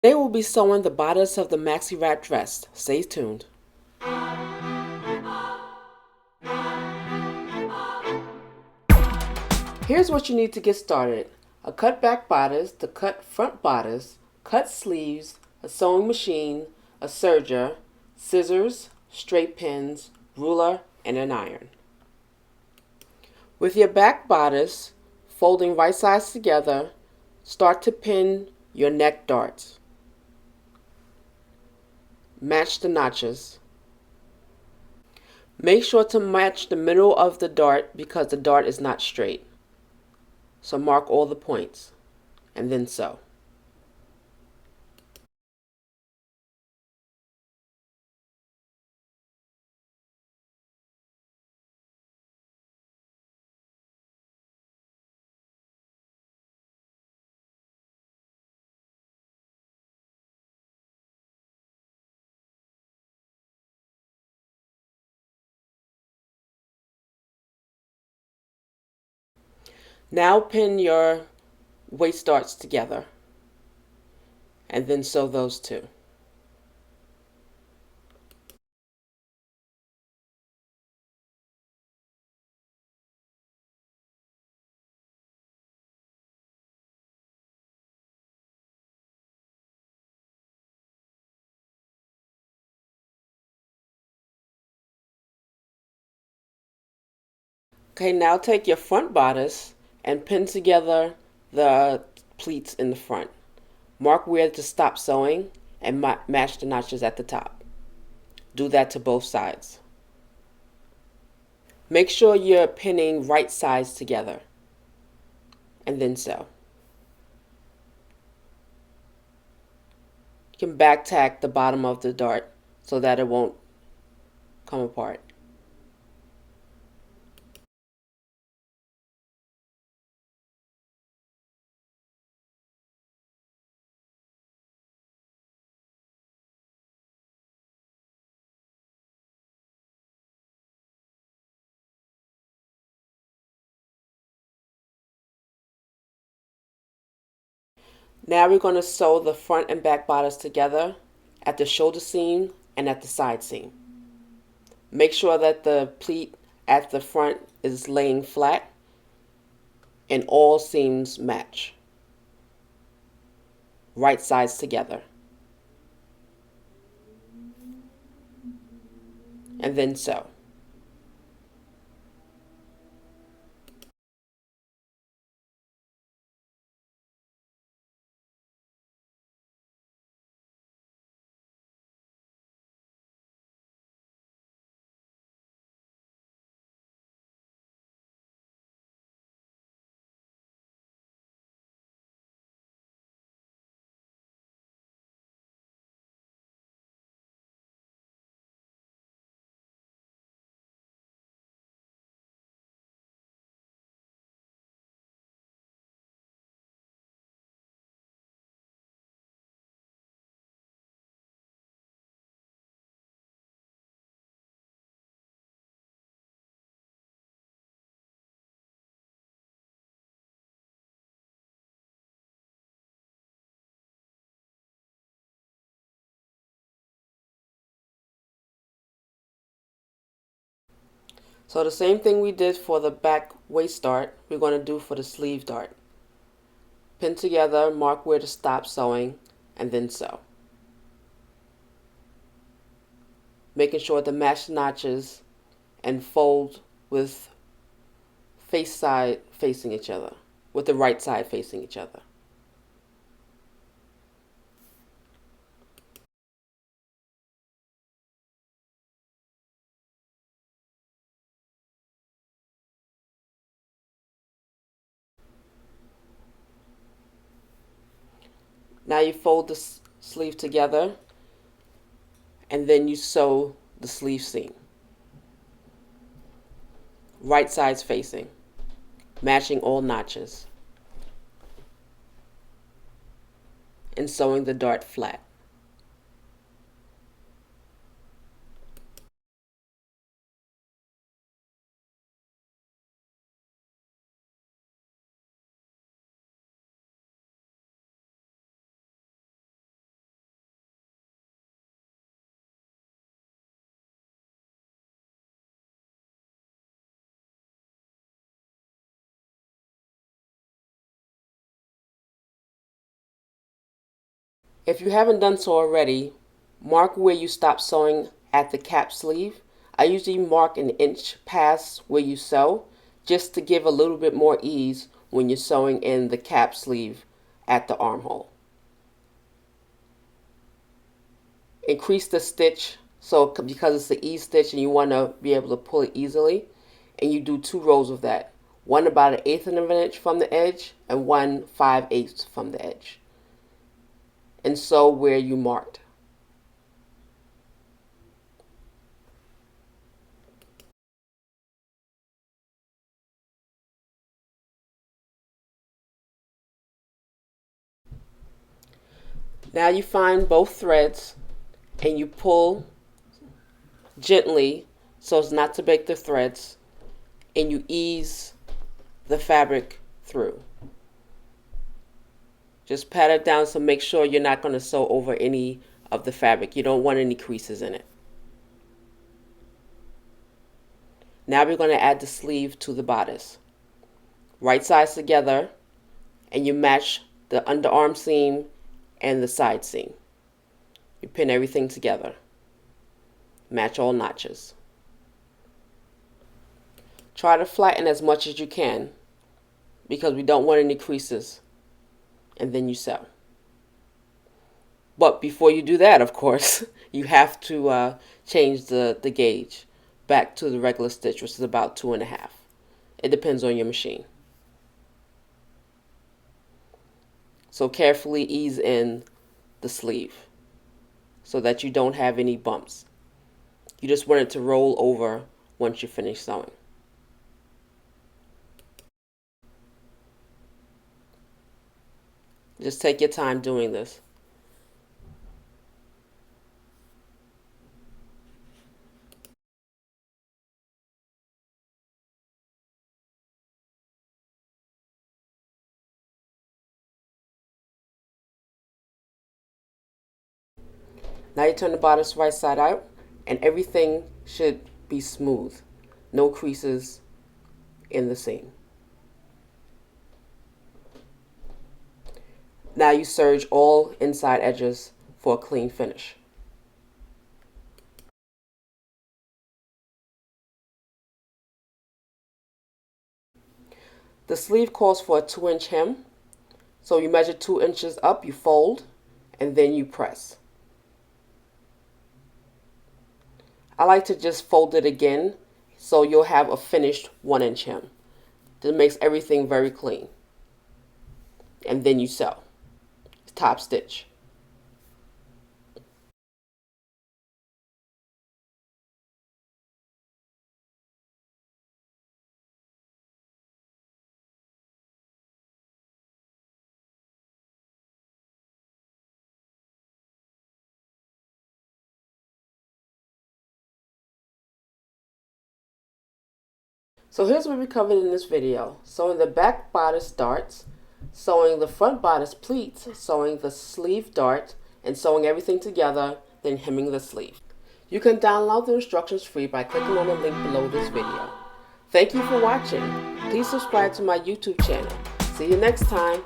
Today we'll be sewing the bodice of the maxi wrap dress. Stay tuned. Here's what you need to get started. A cut back bodice, the cut front bodice, cut sleeves, a sewing machine, a serger, scissors, straight pins, ruler, and an iron. With your back bodice, folding right sides together, start to pin your neck darts. Match the notches. Make sure to match the middle of the dart because the dart is not straight. So mark all the points and then sew. Now pin your waist darts together and then sew those two. Okay, now take your front bodice and pin together the pleats in the front. Mark where to stop sewing and match the notches at the top. Do that to both sides. Make sure you're pinning right sides together and then sew. You can back tack the bottom of the dart so that it won't come apart. Now we're going to sew the front and back bodice together at the shoulder seam and at the side seam. Make sure that the pleat at the front is laying flat and all seams match. Right sides together. And then sew. So the same thing we did for the back waist dart, we're going to do for the sleeve dart. Pin together, mark where to stop sewing, and then sew. Making sure to match the notches and fold with face side facing each other, with the right side facing each other. Now you fold the sleeve together and then you sew the sleeve seam. Right sides facing, matching all notches, and sewing the dart flat. If you haven't done so already, mark where you stop sewing at the cap sleeve. I usually mark an inch past where you sew, just to give a little bit more ease when you're sewing in the cap sleeve at the armhole. Increase the stitch, so because it's the E stitch and you want to be able to pull it easily, and you do 2 rows of that. One about 1/8 of an inch from the edge and one 5/8 from the edge. And sew where you marked. Now you find both threads and you pull gently so as not to break the threads, and you ease the fabric through. Just pat it down, so make sure you're not going to sew over any of the fabric. You don't want any creases in it. Now we're going to add the sleeve to the bodice. Right sides together, and you match the underarm seam and the side seam. You pin everything together. Match all notches. Try to flatten as much as you can, because we don't want any creases, and then you sew. But before you do that, of course, you have to change the gauge back to the regular stitch, which is about 2.5. It depends on your machine. So carefully ease in the sleeve so that you don't have any bumps. You just want it to roll over once you finish sewing. Just take your time doing this. Now you turn the bodice right side out, and everything should be smooth. No creases in the seam. Now you serge all inside edges for a clean finish. The sleeve calls for a 2-inch hem. So you measure 2 inches up, you fold, and then you press. I like to just fold it again, so you'll have a finished 1-inch hem. That makes everything very clean. And then you sew. Top stitch. So here's what we covered in this video. Sewing the back bodice darts, sewing the front bodice pleats, sewing the sleeve dart, and sewing everything together, then hemming the sleeve. You can download the instructions free by clicking on the link below this video. Thank you for watching. Please subscribe to my YouTube channel. See you next time.